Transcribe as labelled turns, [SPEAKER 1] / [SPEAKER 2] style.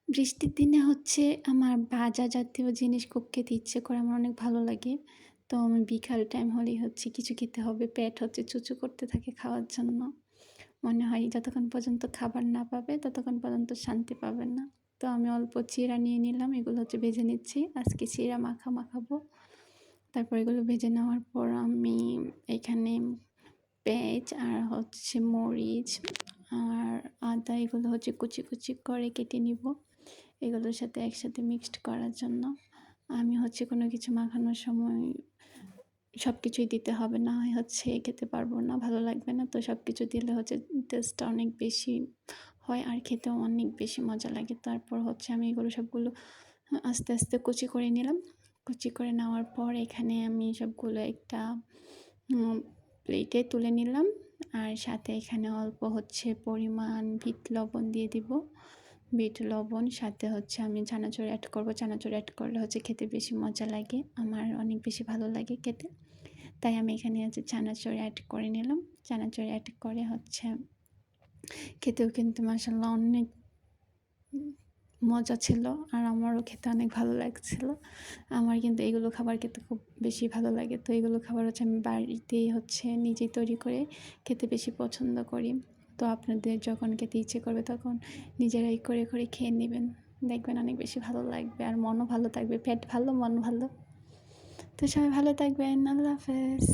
[SPEAKER 1] বৃষ্টির দিনে হচ্ছে আমার ভাজা জাতীয় জিনিস খুব খেতে ইচ্ছে করে। আমার অনেক ভালো লাগে। তো আমি বিকাল টাইম হলেই হচ্ছে কিছু খেতে হবে। পেট হচ্ছে চুচু করতে থাকে খাওয়ার জন্য। মনে হয় যতক্ষণ পর্যন্ত খাবার না পাবে ততক্ষণ পর্যন্ত শান্তি পাবে না। তো আমি অল্প চিড়া নিয়ে নিলাম। এগুলো হচ্ছে ভেজে নিচ্ছি। আজকে চিড়া মাখা মাখাবো। তারপর এগুলো ভেজে নেওয়ার পর আমি এখানে পেঁয়াজ আর হচ্ছে মরিচ আর আদা এগুলো হচ্ছে কুচি কুচি করে কেটে নিব। এগুলোর সাথে একসাথে মিক্সড করার জন্য আমি হচ্ছে কোনো কিছু মাখানোর সময় সব কিছুই দিতে হবে, না হয় হচ্ছে খেতে পারবো না, ভালো লাগবে না। তো সব কিছু দিলে হচ্ছে টেস্টটা অনেক বেশি হয় আর খেতেও অনেক বেশি মজা লাগে। তারপর হচ্ছে আমি এগুলো সবগুলো আস্তে আস্তে কুচি করে নিলাম। কুচি করে নেওয়ার পর এখানে আমি সবগুলো একটা প্লেটে তুলে নিলাম। আর সাথে এখানে অল্প হচ্ছে পরিমাণ বিট লবণ দিয়ে দিব। বিট লবণ সাথে হচ্ছে আমি চানাচুর অ্যাড করব। চানাচুর অ্যাড করলে হচ্ছে খেতে বেশি মজা লাগে, আমার অনেক বেশি ভালো লাগে খেতে। তাই আমি এখানে হচ্ছে চানাচুর অ্যাড করে নিলাম। চানাচুর অ্যাড করে হচ্ছে খেতেও কিন্তু মাশাআল্লাহ অনেক মজা ছিল আর আমারও খেতে অনেক ভালো লাগছিল। আমার কিন্তু এগুলো খাবার খেতে খুব বেশি ভালো লাগে। তো এগুলো খাবার হচ্ছে আমি বাড়িতেই হচ্ছে নিজেই তৈরি করে খেতে বেশি পছন্দ করি। তো আপনাদের যখন খেতে ইচ্ছে করবে তখন নিজেরাই করে করে খেয়ে নেবেন। দেখবেন অনেক বেশি ভালো লাগবে আর মনও ভালো থাকবে। পেট ভালো, মন ভালো। তো সবাই ভালো থাকবেন। আল্লাহ হাফেজ।